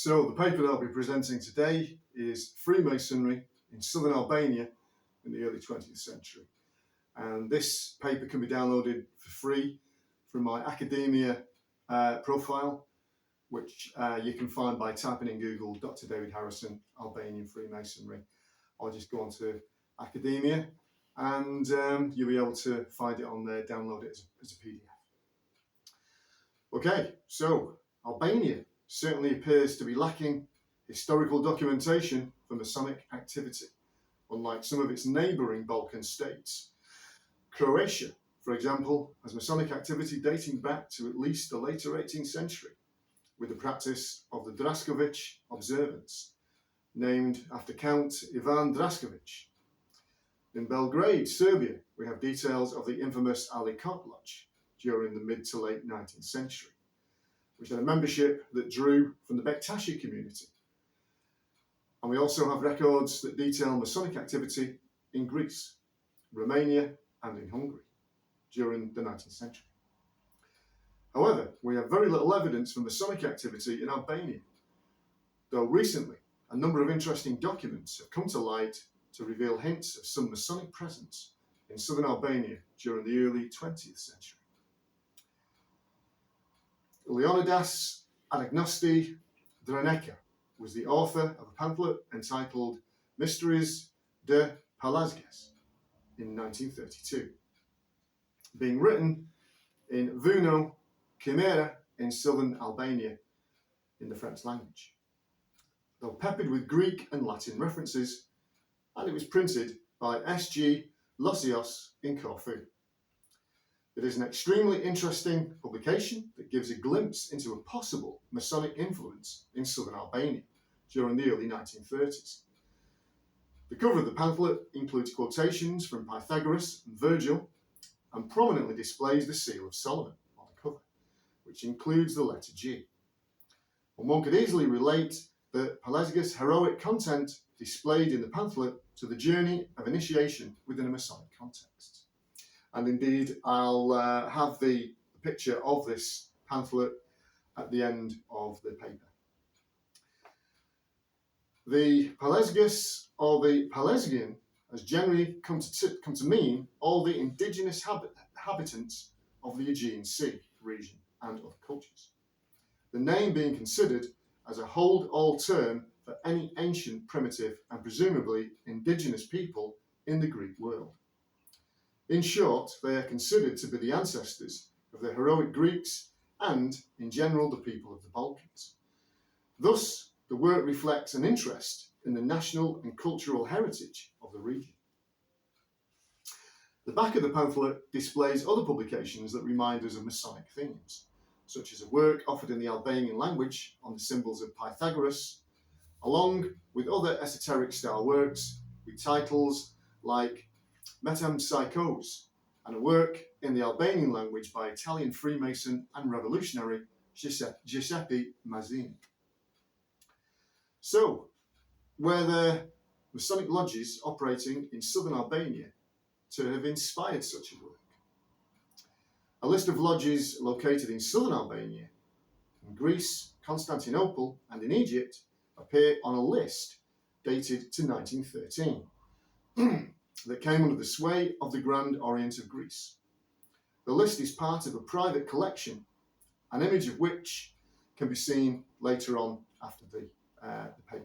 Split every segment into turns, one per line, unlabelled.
So the paper that I'll be presenting today is Freemasonry in Southern Albania in the early 20th century. And this paper can be downloaded for free from my academia profile, which you can find by typing in Google Dr. David Harrison, Albanian Freemasonry, or just go on to academia and you'll be able to find it on there, download it as a PDF. Okay, so Albania certainly appears to be lacking historical documentation for Masonic activity, unlike some of its neighbouring Balkan states. Croatia, for example, has Masonic activity dating back to at least the later 18th century, with the practice of the Draskovic observance, named after Count Ivan Draskovic. In Belgrade, Serbia, we have details of the infamous Ali Kok Lodge during the mid to late 19th century, which had a membership that drew from the Bektashi community. And we also have records that detail Masonic activity in Greece, Romania, and in Hungary during the 19th century. However, we have very little evidence for Masonic activity in Albania, though recently a number of interesting documents have come to light to reveal hints of some Masonic presence in southern Albania during the early 20th century. Leonidas Anagnosti Draneka was the author of a pamphlet entitled Mysteries de Palazges in 1932, being written in Vuno Chimera in southern Albania in the French language, though peppered with Greek and Latin references, and it was printed by S.G. Losios in Corfu. It is an extremely interesting publication that gives a glimpse into a possible Masonic influence in southern Albania during the early 1930s. The cover of the pamphlet includes quotations from Pythagoras and Virgil and prominently displays the seal of Solomon on the cover, which includes the letter G. And one could easily relate the Palazges' heroic content displayed in the pamphlet to the journey of initiation within a Masonic context. And indeed, I'll have the picture of this pamphlet at the end of the paper. The Palazges, or the Pelasgian, has generally come to mean all the indigenous inhabitants of the Aegean Sea region and other cultures, the name being considered as a hold-all term for any ancient, primitive, and presumably indigenous people in the Greek world. In short, they are considered to be the ancestors of the heroic Greeks and, in general, the people of the Balkans. Thus, the work reflects an interest in the national and cultural heritage of the region. The back of the pamphlet displays other publications that remind us of Masonic themes, such as a work offered in the Albanian language on the symbols of Pythagoras, along with other esoteric style works with titles like Metempsychos, and a work in the Albanian language by Italian Freemason and revolutionary Giuseppe Mazzini. So, were there Masonic lodges operating in southern Albania to have inspired such a work? A list of lodges located in southern Albania, in Greece, Constantinople, and in Egypt appear on a list dated to 1913 that came under the sway of the Grand Orient of Greece. The list is part of a private collection, an image of which can be seen later on after the paper.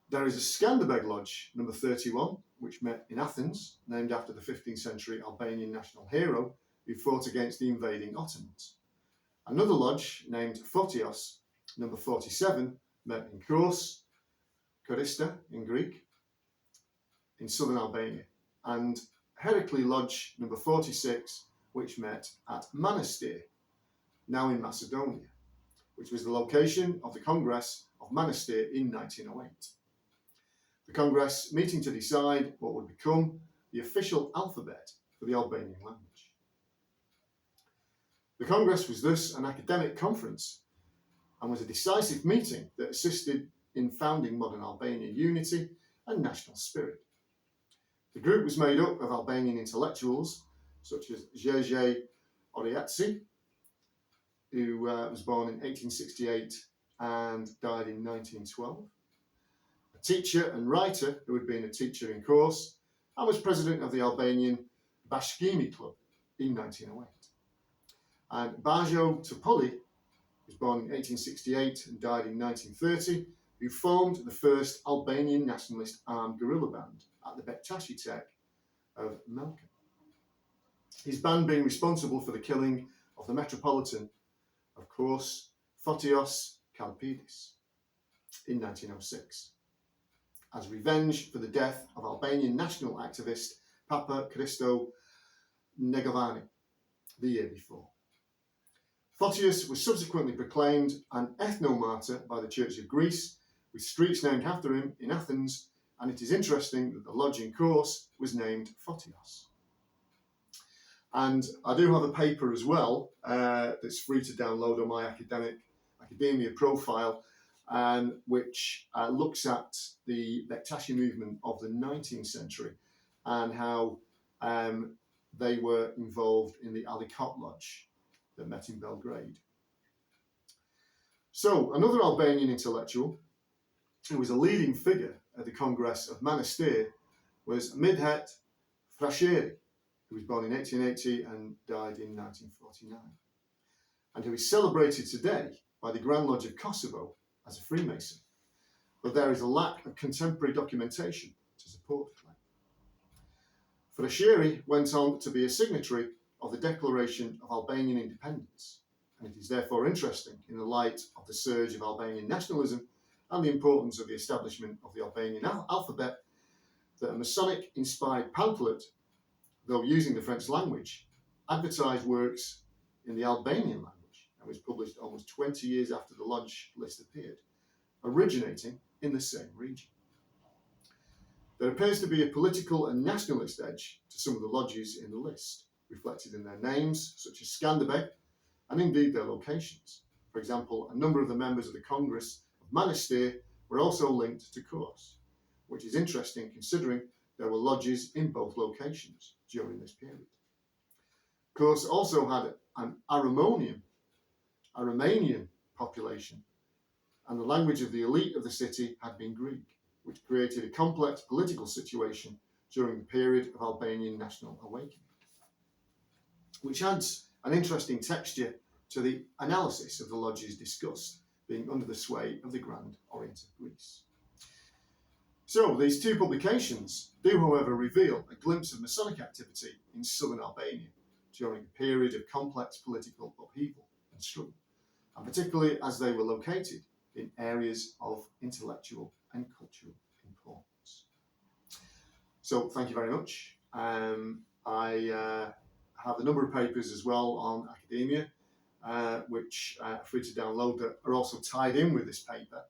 There is a Skanderbeg Lodge, number 31, which met in Athens, named after the 15th century Albanian national hero who fought against the invading Ottomans. Another lodge, named Photios, number 47, met in Kos, Korista in Greek, in southern Albania, and Heracli Lodge, number 46, which met at Manastir, now in Macedonia, which was the location of the Congress of Manastir in 1908. The Congress meeting to decide what would become the official alphabet for the Albanian language. The Congress was thus an academic conference and was a decisive meeting that assisted in founding modern Albanian unity and national spirit. The group was made up of Albanian intellectuals such as Gege Oriatsi, who was born in 1868 and died in 1912. A teacher and writer who had been a teacher in course and was president of the Albanian Bashkimi Club in 1908. And Bajo Topulli was born in 1868 and died in 1930, who formed the first Albanian nationalist armed guerrilla band at the Bektashi Tek of Melka. His band being responsible for the killing of the Metropolitan, of course, Fotios Kalpidis in 1906, as revenge for the death of Albanian national activist Papa Christo Negovani the year before. Fotios was subsequently proclaimed an ethno-martyr by the Church of Greece, with streets named after him in Athens, and it is interesting that the lodge in course was named Fotios. And I do have a paper as well that's free to download on my academia profile, which looks at the Bektashi movement of the 19th century and how they were involved in the Ali Kop Lodge that met in Belgrade. So another Albanian intellectual who was a leading figure at the Congress of Manastir was Midhat Frasheri, who was born in 1880 and died in 1949, and who is celebrated today by the Grand Lodge of Kosovo as a Freemason, but there is a lack of contemporary documentation to support the claim. Frasheri went on to be a signatory of the Declaration of Albanian Independence, and it is therefore interesting in the light of the surge of Albanian nationalism and the importance of the establishment of the Albanian alphabet that a Masonic-inspired pamphlet, though using the French language, advertised works in the Albanian language and was published almost 20 years after the lodge list appeared, originating in the same region. There appears to be a political and nationalist edge to some of the lodges in the list, reflected in their names, such as Skanderbeg, and indeed their locations. For example, a number of the members of the Congress of Manastir were also linked to Kos, which is interesting considering there were lodges in both locations during this period. Kos also had an Aromanian population, and the language of the elite of the city had been Greek, which created a complex political situation during the period of Albanian national awakening, which adds an interesting texture to the analysis of the lodges discussed, being under the sway of the Grand Orient of Greece. So these two publications do, however, reveal a glimpse of Masonic activity in southern Albania during a period of complex political upheaval and struggle, and particularly as they were located in areas of intellectual and cultural importance. So thank you very much. I have a number of papers as well on academia, which are free to download, that are also tied in with this paper.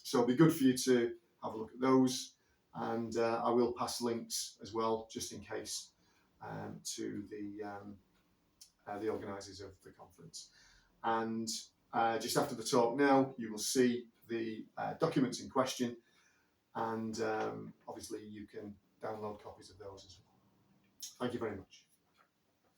So it'll be good for you to have a look at those, and I will pass links as well, just in case, to the organisers of the conference. And just after the talk now, you will see the documents in question, and obviously you can download copies of those as well. Thank you very much.